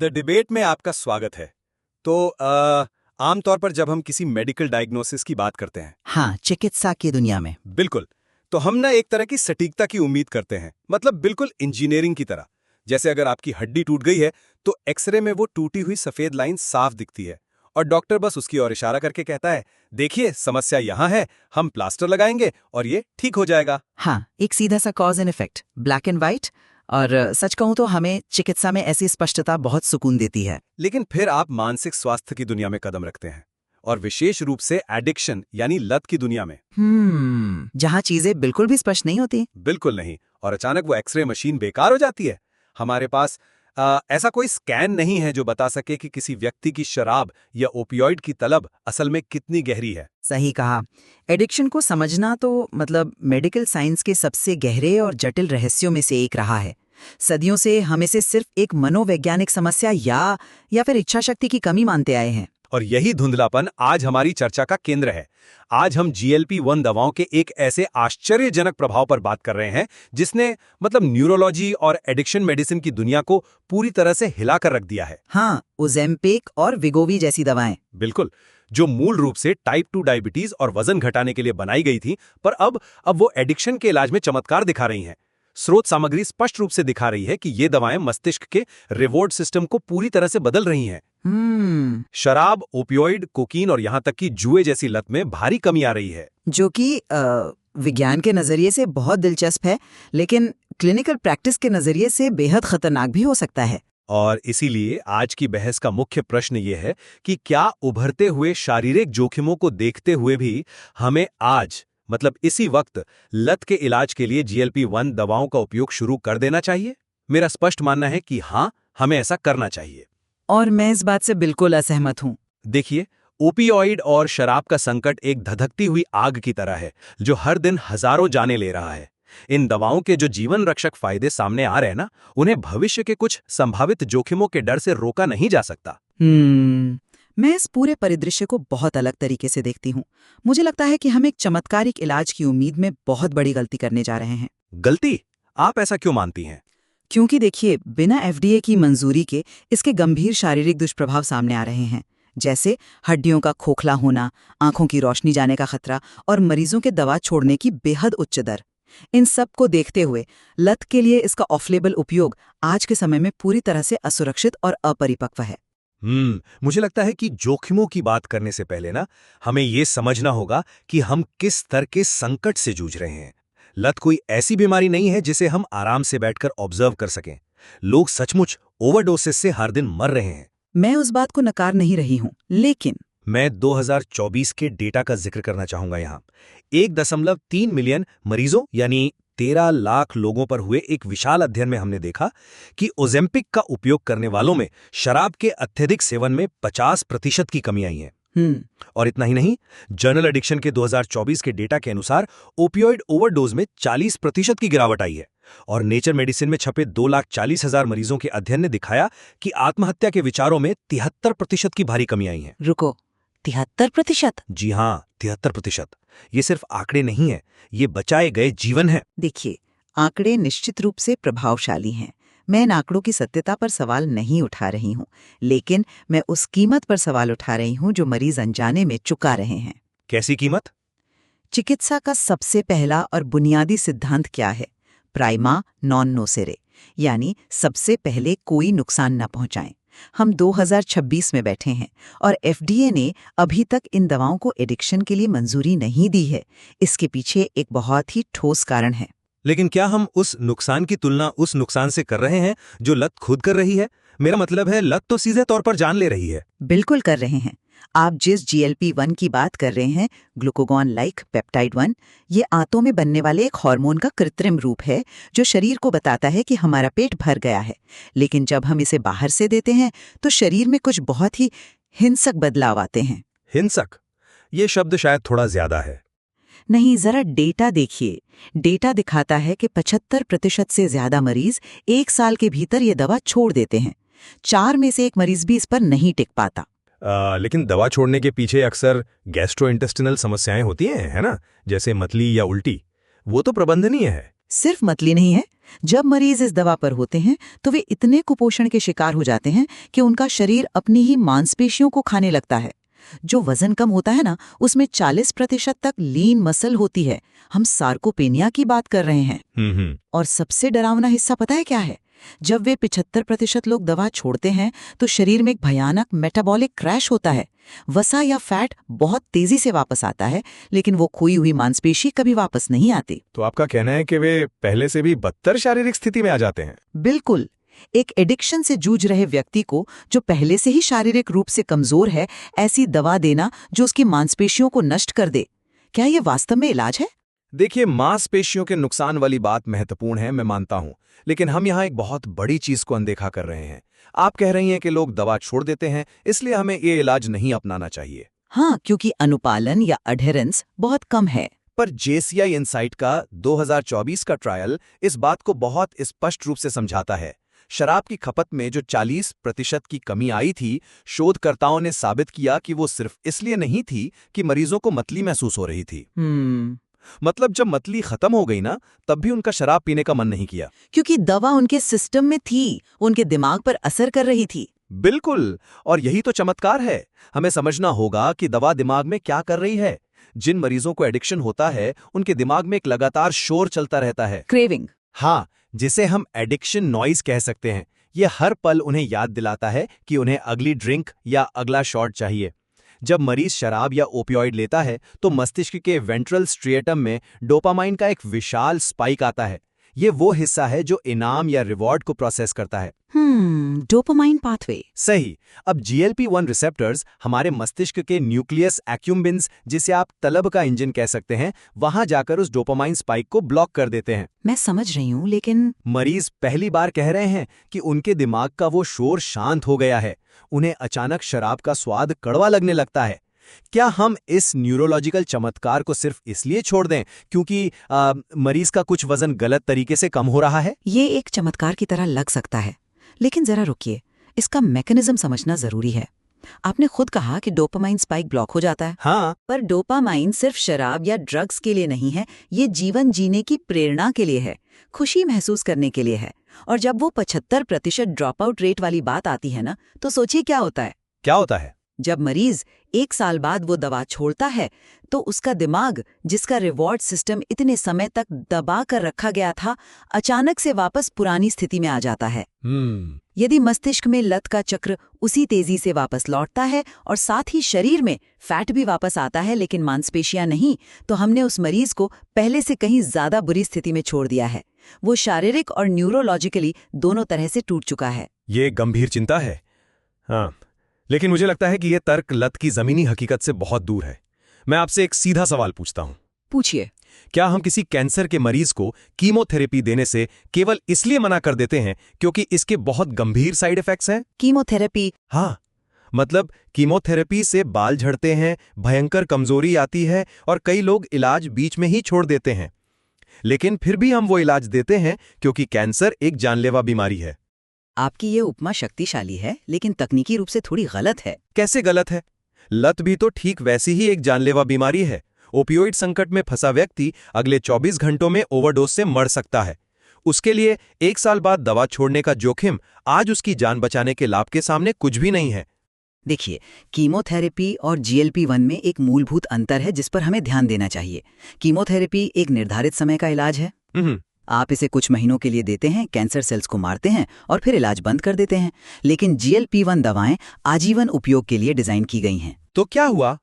The debate में आपका स्वागत है। तो आमतौर पर जब हम किसी मेडिकल डायग्नोसिस की बात करते हैं, हाँ, चिकित्सा की दुनिया में बिल्कुल, तो हम ना एक तरह की सटीकता की उम्मीद करते हैं, मतलब बिल्कुल इंजीनियरिंग की तरह। जैसे अगर आपकी हड्डी टूट गई है तो एक्सरे में वो टूटी हुई सफेद लाइन साफ दिखती है और डॉक्टर बस उसकी ओर इशारा करके कहता है, देखिए समस्या यहाँ है, हम प्लास्टर लगाएंगे और ये ठीक हो जाएगा। हाँ, एक सीधा सा cause and effect, black and white. और सच कहूँ तो हमें चिकित्सा में ऐसी स्पष्टता बहुत सुकून देती है। लेकिन फिर आप मानसिक स्वास्थ्य की दुनिया में कदम रखते हैं, और विशेष रूप से एडिक्शन यानी लत की दुनिया में। जहाँ चीजें बिल्कुल भी स्पष्ट नहीं होती। बिल्कुल नहीं, और अचानक वो एक्सरे मशीन बेकार हो जाती है। हमारे पास ऐसा कोई स्कैन नहीं है जो बता सके कि किसी व्यक्ति की शराब या ओपियोइड की तलब असल में कितनी गहरी है। सही कहा। एडिक्शन को समझना तो मतलब मेडिकल साइंस के सबसे गहरे और जटिल रहस्यों में से एक रहा है। सदियों से हम इसे सिर्फ एक मनोवैज्ञानिक समस्या या फिर इच्छा शक्ति की कमी मानते आए हैं। और यही धुंधलापन आज हमारी चर्चा का केंद्र है। आज हम GLP-1 दवाओं के एक ऐसे आश्चर्यजनक प्रभाव पर बात कर रहे हैं जिसने मतलब न्यूरोलॉजी और एडिक्शन मेडिसिन की दुनिया को पूरी तरह से हिला कर रख दिया है। हाँ, ओज़ेम्पिक और विगोवी जैसी दवाएं। बिल्कुल, जो मूल रूप से टाइप 2 डायबिटीज और वजन घटाने के लिए बनाई गई थी, पर अब वो एडिक्शन के इलाज में चमत्कार दिखा रही हैं। स्रोत सामग्री स्पष्ट रूप से दिखा रही है कि ये दवाएं मस्तिष्क के रिवॉर्ड सिस्टम को पूरी तरह से बदल रही हैं। शराब, ओपियोइड, कोकीन और यहाँ तक कि जुए जैसी लत में भारी कमी आ रही है, जो कि विज्ञान के नजरिए से बहुत दिलचस्प है, लेकिन क्लिनिकल प्रैक्टिस के नजरिए से बेहद खतरनाक भी हो सकता है। और इसीलिए आज की बहस का मुख्य प्रश्न ये है कि क्या उभरते हुए शारीरिक जोखिमों को देखते हुए भी हमें आज मतलब इसी वक्त लत के इलाज के लिए GLP-1 दवाओं का उपयोग शुरू कर देना चाहिए? मेरा स्पष्ट मानना है कि हाँ, हमें ऐसा करना चाहिए। और मैं इस बात से बिल्कुल असहमत हूँ। देखिए, ओपियोइड और शराब का संकट एक धधकती हुई आग की तरह है जो हर दिन हजारों जानें ले रहा है। इन दवाओं के जो जीवन रक्षक फायदे सामने आ रहे हैं ना, उन्हें भविष्य के कुछ संभावित जोखिमों के डर से रोका नहीं जा सकता। मैं इस पूरे परिदृश्य को बहुत अलग तरीके से देखती हूँ। मुझे लगता है कि हम एक चमत्कारिक इलाज की उम्मीद में बहुत बड़ी गलती करने जा रहे हैं। गलती? आप ऐसा क्यों मानती हैं? क्योंकि देखिए, बिना FDA की मंजूरी के इसके गंभीर शारीरिक दुष्प्रभाव सामने आ रहे हैं, जैसे हड्डियों का खोखला होना, आंखों की रोशनी जाने का खतरा और मरीजों के दवा छोड़ने की बेहद उच्च दर। इन सब को देखते हुए लत के लिए इसका ऑफ लेबल उपयोग आज के समय में पूरी तरह से असुरक्षित और अपरिपक्व है। मुझे लगता है कि जोखिमों की बात करने से पहले ना हमें ये समझना होगा कि हम किस स्तर के संकट से जूझ रहे हैं। लत कोई ऐसी बीमारी नहीं है जिसे हम आराम से बैठकर ऑब्जर्व कर सकें। लोग सचमुच ओवरडोसेस से हर दिन मर रहे हैं। मैं उस बात को नकार नहीं रही हूँ, लेकिन मैं 2024 के डेटा का जिक्र करना चाहूंगा यहाँ। 1.3 मिलियन मरीजों यानी 13 लाख लोगों पर हुए एक विशाल अध्ययन में हमने देखा कि ओज़ेम्पिक का उपयोग करने वालों में शराब के अत्यधिक सेवन में 50% की कमी आई है। और इतना ही नहीं, जर्नल एडिक्शन के 2024 के डेटा के अनुसार ओपियोइड ओवरडोज में 40% की गिरावट आई है। और नेचर मेडिसिन में छपे 2,40,000 मरीजों के अध्ययन ने दिखाया कि आत्महत्या के विचारों में 73% की भारी कमी आई है। रुको, 73%? जी हाँ, 73%। ये सिर्फ आंकड़े नहीं है, ये बचाए गए जीवन है। देखिए, आंकड़े निश्चित रूप से प्रभावशाली हैं। मैं इन आंकड़ों की सत्यता पर सवाल नहीं उठा रही हूँ, लेकिन मैं उस कीमत पर सवाल उठा रही हूँ जो मरीज अनजाने में चुका रहे हैं। कैसी कीमत? चिकित्सा का सबसे पहला और बुनियादी सिद्धांत क्या है? प्राइमा नॉन नोसेरे, यानी सबसे पहले कोई नुकसान न पहुंचाएं। हम 2026 में बैठे हैं और FDA ने अभी तक इन दवाओं को एडिक्शन के लिए मंजूरी नहीं दी है। इसके पीछे एक बहुत ही ठोस कारण है। लेकिन क्या हम उस नुकसान की तुलना उस नुकसान से कर रहे हैं जो लत खुद कर रही है? मेरा मतलब है, लत तो सीधे तौर पर जान ले रही है। बिल्कुल कर रहे हैं। आप जिस GLP-1 की बात कर रहे हैं, ग्लूकागॉन लाइक पेप्टाइड 1, ये आंतों में बनने वाले एक हार्मोन का कृत्रिम रूप है जो शरीर को बताता है कि हमारा पेट भर गया है। लेकिन जब हम इसे बाहर से देते हैं तो शरीर में कुछ बहुत ही हिंसक बदलाव आते हैं। हिंसक? ये शब्द शायद थोड़ा ज्यादा है। नहीं, जरा डेटा देखिए। डेटा दिखाता है कि 75% से ज्यादा मरीज 1 साल के भीतर ये दवा छोड़ देते हैं। 4 में से 1 मरीज भी इस पर नहीं टिक पाता। लेकिन दवा छोड़ने के पीछे अक्सर गैस्ट्रोइंटेस्टिनल समस्याएं होती हैं, है ना? जैसे मतली या उल्टी। वो तो प्रबंधनीय है। सिर्फ मतली नहीं है, जब मरीज इस दवा पर होते हैं तो वे इतने कुपोषण के शिकार हो जाते हैं कि उनका शरीर अपनी ही मांसपेशियों को खाने लगता है। जो वजन कम होता है ना, उसमें 40% तक लीन मसल होती है। हम सार्कोपेनिया की बात कर रहे हैं। और सबसे डरावना हिस्सा पता है क्या है? जब वे 75% लोग दवा छोड़ते हैं तो शरीर में एक भयानक मेटाबॉलिक क्रैश होता है। वसा या फैट बहुत तेजी से वापस आता है, लेकिन वो खोई हुई मांसपेशी कभी वापस नहीं आती। तो आपका कहना है कि वे पहले से भी बदतर शारीरिक स्थिति में आ जाते हैं? बिल्कुल। एक एडिक्शन से जूझ रहे व्यक्ति को, जो पहले से ही शारीरिक रूप से कमजोर है, ऐसी दवा देना जो उसकी मांसपेशियों को नष्ट कर दे, क्या ये वास्तव में इलाज है? देखिए, मांसपेशियों के नुकसान वाली बात महत्वपूर्ण है, मैं मानता हूं, लेकिन हम यहाँ एक बहुत बड़ी चीज को अनदेखा कर रहे हैं। आप कह रही हैं कि लोग दवा छोड़ देते हैं, इसलिए हमें ये इलाज नहीं अपनाना चाहिए। हाँ, क्योंकि अनुपालन या अडेरेंस बहुत कम है। पर JCI इनसाइट का 2024 का ट्रायल इस बात को बहुत स्पष्ट रूप से समझाता है। शराब की खपत में जो 40% की कमी आई थी, शोधकर्ताओं ने साबित किया कि वो सिर्फ इसलिए नहीं थी कि मरीजों को मतली महसूस हो रही थी। मतलब जब मतली खत्म हो गई ना, तब भी उनका शराब पीने का मन नहीं किया, क्योंकि दवा उनके सिस्टम में थी, उनके दिमाग पर असर कर रही थी। बिल्कुल, और यही तो चमत्कार है। हमें समझना होगा कि दवा दिमाग में क्या कर रही है। जिन मरीजों को एडिक्शन होता है, उनके दिमाग में एक लगातार शोर चलता रहता है, क्रेविंग। हाँ, जिसे हम एडिक्शन नॉइज कह सकते हैं। ये हर पल उन्हें याद दिलाता है कि उन्हें अगली ड्रिंक या अगला शॉट चाहिए। जब मरीज शराब या ओपियोइड लेता है तो मस्तिष्क के वेंट्रल स्ट्रिएटम में डोपामाइन का एक विशाल स्पाइक आता है। ये वो हिस्सा है जो इनाम या रिवॉर्ड को प्रोसेस करता है। Dopamine pathway. सही। अब GLP-1 रिसेप्टर्स हमारे मस्तिष्क के न्यूक्लियस एक्यूम्बिन्स, जिसे आप तलब का इंजन कह सकते हैं, वहां जाकर उस डोपामाइन स्पाइक को ब्लॉक कर देते हैं। मैं समझ रही हूँ, लेकिन मरीज पहली बार कह रहे हैं कि उनके दिमाग का वो शोर शांत हो गया है। उन्हें अचानक शराब का स्वाद कड़वा लगने लगता है। क्या हम इस न्यूरोलॉजिकल चमत्कार को सिर्फ इसलिए छोड़ दें क्योंकि मरीज का कुछ वजन गलत तरीके से कम हो रहा है? ये एक चमत्कार की तरह लग सकता है, लेकिन जरा रुकिए, इसका मैकेनिज्म समझना जरूरी है। आपने खुद कहा कि डोपामाइन स्पाइक ब्लॉक हो जाता है। हाँ, पर डोपामाइन सिर्फ शराब या ड्रग्स के लिए नहीं है, ये जीवन जीने की प्रेरणा के लिए है, खुशी महसूस करने के लिए है। और जब वो 75% ड्रॉप आउट रेट वाली बात आती है ना, तो सोचिए क्या होता है। क्या होता है? जब मरीज 1 साल बाद वो दवा छोड़ता है तो उसका दिमाग, जिसका रिवॉर्ड सिस्टम इतने समय तक दबा कर रखा गया था, अचानक से वापस पुरानी स्थिति में आ जाता है। यदि मस्तिष्क में लत का चक्र उसी तेजी से वापस लौटता है और साथ ही शरीर में फैट भी वापस आता है, लेकिन मांसपेशियां नहीं, तो हमने उस मरीज को पहले से कहीं ज्यादा बुरी स्थिति में छोड़ दिया है। वो शारीरिक और न्यूरोलॉजिकली दोनों तरह से टूट चुका है। ये गंभीर चिंता है। हाँ, लेकिन मुझे लगता है कि यह तर्क लत की जमीनी हकीकत से बहुत दूर है। मैं आपसे एक सीधा सवाल पूछता हूं। पूछिए। क्या हम किसी कैंसर के मरीज को कीमोथेरेपी देने से केवल इसलिए मना कर देते हैं क्योंकि इसके बहुत गंभीर साइड इफेक्ट्स हैं? कीमोथेरेपी? हाँ, मतलब कीमोथेरेपी से बाल झड़ते हैं, भयंकर कमजोरी आती है और कई लोग इलाज बीच में ही छोड़ देते हैं। लेकिन फिर भी हम वो इलाज देते हैं क्योंकि कैंसर एक जानलेवा बीमारी है। आपकी ये उपमा शक्तिशाली है, लेकिन तकनीकी रूप से थोड़ी गलत है। कैसे गलत है? लत भी तो ठीक वैसी ही एक जानलेवा बीमारी है। ओपियोइड संकट में फंसा व्यक्ति अगले 24 घंटों में ओवरडोज से मर सकता है। उसके लिए 1 साल बाद दवा छोड़ने का जोखिम आज उसकी जान बचाने के लाभ के सामने कुछ भी नहीं है। देखिए, कीमोथेरेपी और GLP-1 में एक मूलभूत अंतर है जिस पर हमें ध्यान देना चाहिए। कीमोथेरेपी एक निर्धारित समय का इलाज है। आप इसे कुछ महीनों के लिए देते हैं, कैंसर सेल्स को मारते हैं और फिर इलाज बंद कर देते हैं। लेकिन GLP-1 दवाएं आजीवन उपयोग के लिए डिजाइन की गई हैं। तो क्या हुआ?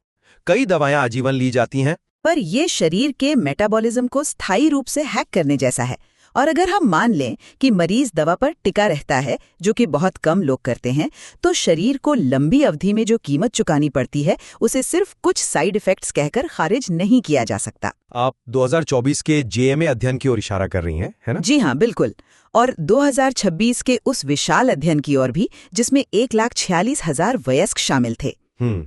कई दवाएं आजीवन ली जाती हैं, पर ये शरीर के मेटाबॉलिज्म को स्थायी रूप से हैक करने जैसा है। और अगर हम मान लें कि मरीज दवा पर टिका रहता है, जो कि बहुत कम लोग करते हैं, तो शरीर को लंबी अवधि में जो कीमत चुकानी पड़ती है, उसे सिर्फ कुछ साइड इफेक्ट्स कहकर खारिज नहीं किया जा सकता। आप 2024 के JMA अध्ययन की ओर इशारा कर रही हैं, है ना? जी हाँ, बिल्कुल। और 2026 के उस विशाल अध्ययन की ओर भी, जिसमें 1,46,000 वयस्क शामिल थे।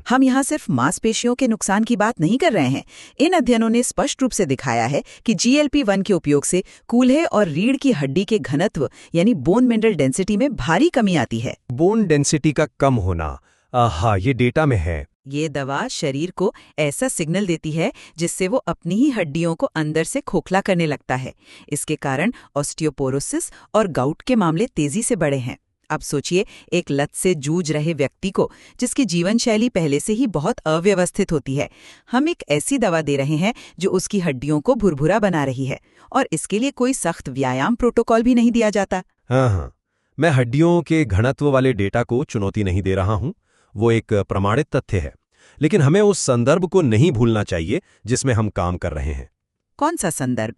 हम यहाँ सिर्फ मांसपेशियों के नुकसान की बात नहीं कर रहे हैं। इन अध्ययनों ने स्पष्ट रूप से दिखाया है कि GLP-1 के उपयोग से कूल्हे और रीढ़ की हड्डी के घनत्व यानी बोन मिनरल डेंसिटी में भारी कमी आती है। बोन डेंसिटी का कम होना, हाँ, ये डेटा में है। ये दवा शरीर को ऐसा सिग्नल देती है जिससे वो अपनी ही हड्डियों को अंदर से खोखला करने लगता है। इसके कारण ऑस्टियोपोरोसिस और गाउट के मामले तेजी से बढ़े हैं। अब सोचिए, एक लत से जूझ रहे व्यक्ति को, जिसकी जीवन शैली पहले से ही बहुत अव्यवस्थित होती है, हम एक ऐसी दवा दे रहे हैं जो उसकी हड्डियों को भुरभुरा बना रही है, और इसके लिए कोई सख्त व्यायाम प्रोटोकॉल भी नहीं दिया जाता। हाँ, मैं हड्डियों के घनत्व वाले डेटा को चुनौती नहीं दे रहा हूं, वो एक प्रमाणित तथ्य है। लेकिन हमें उस संदर्भ को नहीं भूलना चाहिए जिसमें हम काम कर रहे हैं। कौन सा संदर्भ?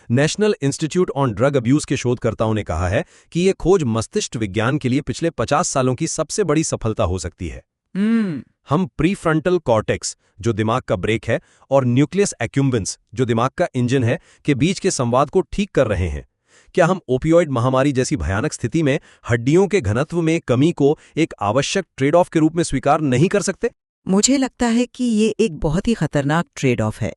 National institute on drug abuse के शोधकर्ताओं ने कहा है कि ये खोज मस्तिष्क विज्ञान के लिए पिछले 50 सालों की सबसे बड़ी सफलता हो सकती है। हम प्रीफ्रंटल कॉर्टेक्स, जो दिमाग का ब्रेक है, और न्यूक्लियस एक्युम्बेंस, जो दिमाग का इंजन है, के बीच के संवाद को ठीक कर रहे हैं। क्या हम ओपियोइड महामारी जैसी भयानक स्थिति में हड्डियों के घनत्व में कमी को एक आवश्यक ट्रेड ऑफ के रूप में स्वीकार नहीं कर सकते? मुझे लगता है कि ये एक बहुत ही खतरनाक ट्रेड ऑफ है।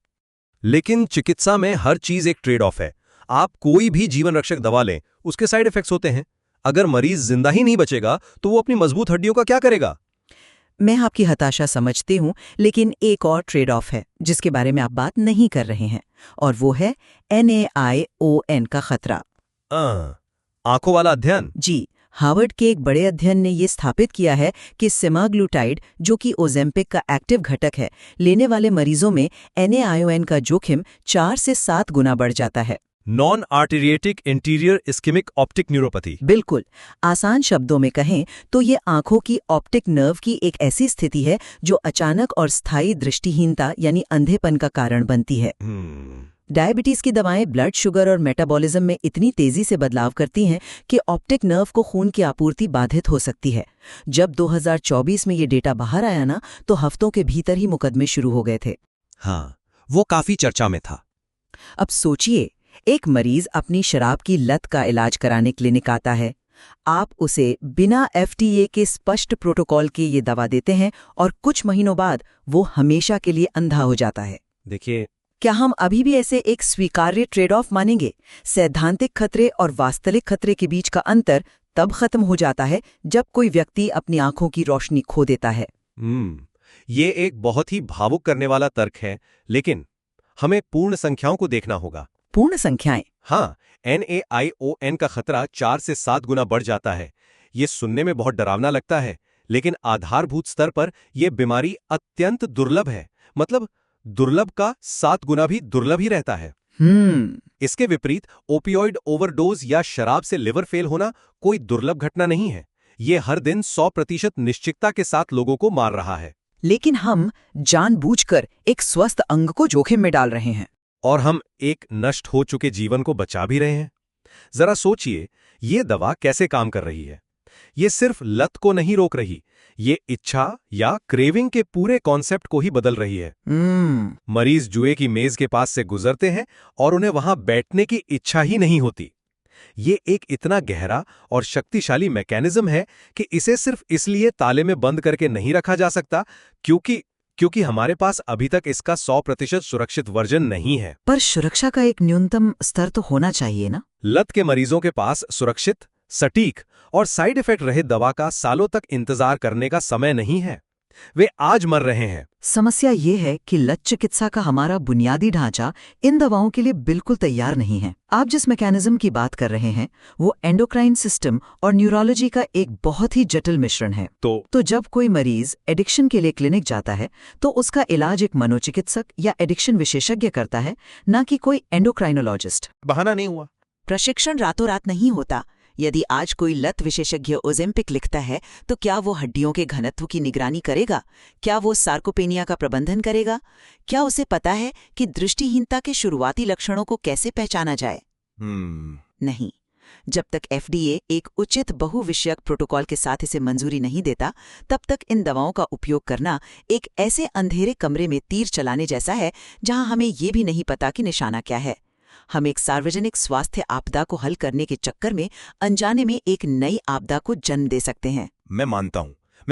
लेकिन चिकित्सा में हर चीज एक ट्रेड ऑफ है। आप कोई भी जीवन रक्षक दवा लें, उसके साइड इफेक्ट्स होते हैं। अगर मरीज जिंदा ही नहीं बचेगा तो वो अपनी मजबूत हड्डियों का क्या करेगा? मैं आपकी हताशा समझती हूँ, लेकिन एक और ट्रेड ऑफ है जिसके बारे में आप बात नहीं कर रहे हैं, और वो है NaION का खतरा। आंखों वाला अध्ययन? जी, हार्वर्ड के एक बड़े अध्ययन ने ये स्थापित किया है कि सेमाग्लूटाइड, जो कि ओजेम्पिक का एक्टिव घटक है, लेने वाले मरीजों में NaION का जोखिम 4 से 7 गुना बढ़ जाता है। Non arteritic anterior ischemic optic neuropathy. बिल्कुल, आसान शब्दों में कहें तो ये आंखों की ऑप्टिक नर्व की एक ऐसी स्थिति है जो अचानक और स्थायी दृष्टिहीनता यानी अंधेपन का कारण बनती है। डायबिटीज की दवाएं ब्लड शुगर और मेटाबॉलिज्म में इतनी तेजी से बदलाव करती हैं कि ऑप्टिक नर्व को खून की आपूर्ति बाधित हो सकती है। जब 2024 में ये डेटा बाहर आया ना, तो हफ्तों के भीतर ही मुकदमे शुरू हो गए थे। हाँ, वो काफी चर्चा में था। अब सोचिए, एक मरीज अपनी शराब की लत का इलाज कराने क्लिनिक आता है। आप उसे बिना FDA के स्पष्ट प्रोटोकॉल के ये दवा देते हैं, और कुछ महीनों बाद वो हमेशा के लिए अंधा हो जाता है। देखिए, क्या हम अभी भी ऐसे एक स्वीकार्य ट्रेड ऑफ मानेंगे? सैद्धांतिक खतरे और वास्तविक खतरे के बीच का अंतर तब खत्म हो जाता है जब कोई व्यक्ति अपनी आंखों की रोशनी खो देता है। ये एक बहुत ही भावुक करने वाला तर्क है, लेकिन हमें पूर्ण संख्याओं को देखना होगा। पूर्ण संख्याएं? हाँ, NaION का खतरा 4 से 7 गुना बढ़ जाता है। ये सुनने में बहुत डरावना लगता है, लेकिन आधारभूत स्तर पर यह बीमारी अत्यंत दुर्लभ है। मतलब दुर्लभ का 7 गुना भी दुर्लभ ही रहता है। इसके विपरीत ओपियोइड ओवरडोज या शराब से लिवर फेल होना कोई दुर्लभ घटना नहीं है। ये हर दिन 100% निश्चितता के साथ लोगों को मार रहा है। लेकिन हम जानबूझकर एक स्वस्थ अंग को जोखिम में डाल रहे हैं। और हम एक नष्ट हो चुके जीवन को बचा भी रहे हैं। जरा सोचिए, ये दवा कैसे काम कर रही है। ये सिर्फ लत को नहीं रोक रही, ये इच्छा या क्रेविंग के पूरे कॉन्सेप्ट को ही बदल रही है। मरीज जुए की मेज के पास से गुजरते हैं और उन्हें वहां बैठने की इच्छा ही नहीं होती। ये एक इतना गहरा और शक्तिशाली मैकेनिज्म है कि इसे सिर्फ इसलिए ताले में बंद करके नहीं रखा जा सकता क्योंकि हमारे पास अभी तक इसका 100% सुरक्षित वर्जन नहीं है। पर सुरक्षा का एक न्यूनतम स्तर तो होना चाहिए ना? लत के मरीजों के पास सुरक्षित, सटीक और साइड इफेक्ट रहित दवा का सालों तक इंतजार करने का समय नहीं है। वे आज मर रहे हैं। समस्या ये है कि लत चिकित्सा का हमारा बुनियादी ढांचा इन दवाओं के लिए बिल्कुल तैयार नहीं है। आप जिस मैकेनिज्म की बात कर रहे हैं वो एंडोक्राइन सिस्टम और न्यूरोलॉजी का एक बहुत ही जटिल मिश्रण है। तो जब कोई मरीज एडिक्शन के लिए क्लिनिक जाता है तो उसका इलाज एक मनोचिकित्सक या एडिक्शन विशेषज्ञ करता है, न कि कोई एंडोक्राइनोलॉजिस्ट। बहाना नहीं हुआ। प्रशिक्षण रातों रात नहीं होता। यदि आज कोई लत विशेषज्ञ ओजेम्पिक लिखता है तो क्या वो हड्डियों के घनत्व की निगरानी करेगा? क्या वो सार्कोपेनिया का प्रबंधन करेगा? क्या उसे पता है कि दृष्टिहीनता के शुरुआती लक्षणों को कैसे पहचाना जाए? नहीं। जब तक FDA एक उचित बहुविषयक प्रोटोकॉल के साथ इसे मंजूरी नहीं देता, तब तक इन दवाओं का उपयोग करना एक ऐसे अंधेरे कमरे में तीर चलाने जैसा है जहां हमें ये भी नहीं पता कि निशाना क्या है। हम एक सार्वजनिक स्वास्थ्य आपदा को हल करने के चक्कर में अनजाने में एक नई आपदा को जन्म दे सकते हैं। मैं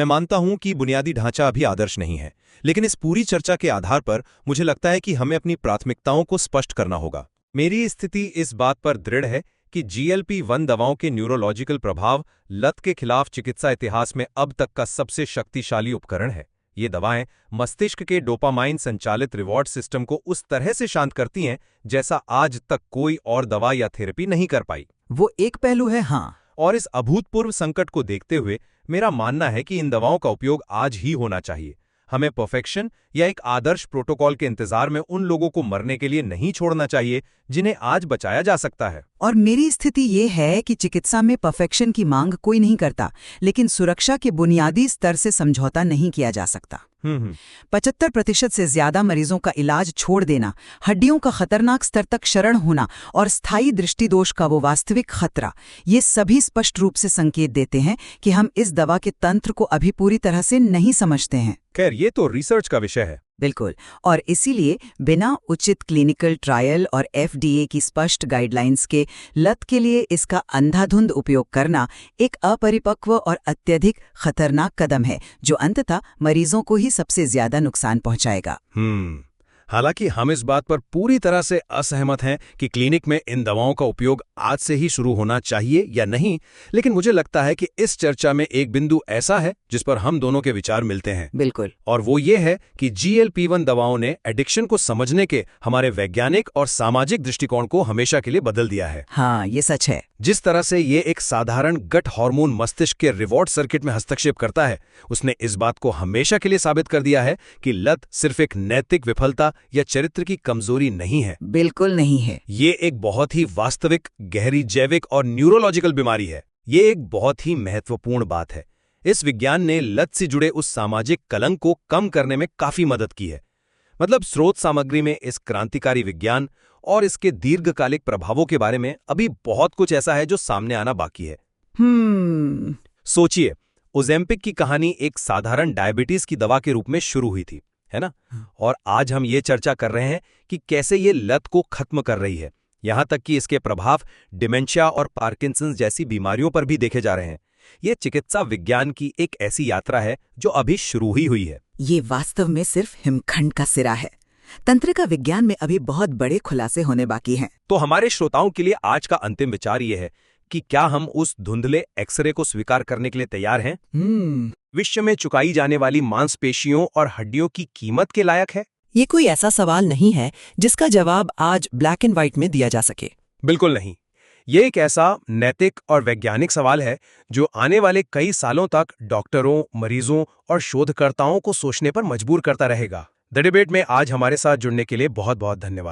मानता हूं कि बुनियादी ढांचा अभी आदर्श नहीं है, लेकिन इस पूरी चर्चा के आधार पर मुझे लगता है कि हमें अपनी प्राथमिकताओं को स्पष्ट करना होगा। मेरी स्थिति इस बात पर दृढ़ है कि GLP-1 दवाओं के न्यूरोलॉजिकल प्रभाव लत के खिलाफ चिकित्सा इतिहास में अब तक का सबसे शक्तिशाली उपकरण है। ये दवाएं मस्तिष्क के डोपामाइन संचालित रिवॉर्ड सिस्टम को उस तरह से शांत करती हैं जैसा आज तक कोई और दवा या थेरेपी नहीं कर पाई। वो एक पहलू है, हाँ। और इस अभूतपूर्व संकट को देखते हुए मेरा मानना है कि इन दवाओं का उपयोग आज ही होना चाहिए। हमें परफेक्शन या एक आदर्श प्रोटोकॉल के इंतजार में उन लोगों को मरने के लिए नहीं छोड़ना चाहिए जिन्हें आज बचाया जा सकता है। और मेरी स्थिति ये है कि चिकित्सा में परफेक्शन की मांग कोई नहीं करता, लेकिन सुरक्षा के बुनियादी स्तर से समझौता नहीं किया जा सकता। 75% से ज्यादा मरीजों का इलाज छोड़ देना, हड्डियों का खतरनाक स्तर तक क्षरण होना और स्थायी दृष्टिदोष का वो वास्तविक खतरा, ये सभी स्पष्ट रूप से संकेत देते हैं कि हम इस दवा के तंत्र को अभी पूरी तरह से नहीं समझते हैं। खैर, ये तो रिसर्च का विषय है। बिल्कुल, और इसीलिए बिना उचित क्लिनिकल ट्रायल और FDA की स्पष्ट गाइडलाइंस के लत के लिए इसका अंधाधुंध उपयोग करना एक अपरिपक्व और अत्यधिक खतरनाक कदम है, जो अंततः मरीजों को ही सबसे ज्यादा नुकसान पहुंचाएगा। हालांकि हम इस बात पर पूरी तरह से असहमत हैं कि क्लिनिक में इन दवाओं का उपयोग आज से ही शुरू होना चाहिए या नहीं, लेकिन मुझे लगता है कि इस चर्चा में एक बिंदु ऐसा है जिस पर हम दोनों के विचार मिलते हैं। बिल्कुल। और वो ये है कि GLP-1 दवाओं ने एडिक्शन को समझने के हमारे वैज्ञानिक और सामाजिक दृष्टिकोण को हमेशा के लिए बदल दिया है। हाँ, ये सच है। जिस तरह से ये एक साधारण गट हार्मोन मस्तिष्क के रिवॉर्ड सर्किट में हस्तक्षेप करता है, उसने इस बात को हमेशा के लिए साबित कर दिया है कि लत सिर्फ एक नैतिक विफलता या चरित्र की कमजोरी नहीं है। बिल्कुल नहीं है। ये एक बहुत ही वास्तविक, गहरी जैविक और न्यूरोलॉजिकल बीमारी है। ये एक बहुत ही महत्वपूर्ण बात है। इस विज्ञान ने लत से जुड़े उस सामाजिक कलंक को कम करने में काफी मदद की है। मतलब स्रोत सामग्री में इस क्रांतिकारी विज्ञान और इसके दीर्घकालिक प्रभावों के बारे में अभी बहुत कुछ ऐसा है जो सामने आना बाकी है। सोचिए, ओजेम्पिक की कहानी एक साधारण डायबिटीज की दवा के रूप में शुरू हुई थी, है ना? और आज हम ये चर्चा कर रहे हैं कि कैसे ये लत को खत्म कर रही है। यहां तक कि इसके प्रभाव डिमेंशिया और पार्किंसंस जैसी बीमारियों पर भी देखे जा रहे हैं। ये चिकित्सा विज्ञान की एक ऐसी यात्रा है जो अभी शुरू ही हुई है। ये वास्तव में सिर्फ हिमखंड का सिरा है। तंत्रिका विज्ञान में अभी बहुत बड़े खुलासे होने बाकी हैं। तो हमारे श्रोताओं के लिए आज का अंतिम विचार ये है कि क्या हम उस धुंधले एक्सरे को स्वीकार करने के लिए तैयार हैं? विश्व में चुकाई जाने वाली मांसपेशियों और हड्डियों की कीमत के लायक है? ये कोई ऐसा सवाल नहीं है जिसका जवाब आज ब्लैक एंड व्हाइट में दिया जा सके। बिल्कुल नहीं। ये एक ऐसा नैतिक और वैज्ञानिक सवाल है जो आने वाले कई सालों तक डॉक्टरों, मरीजों और शोधकर्ताओं को सोचने पर मजबूर करता रहेगा। द डिबेट में आज हमारे साथ जुड़ने के लिए बहुत बहुत धन्यवाद।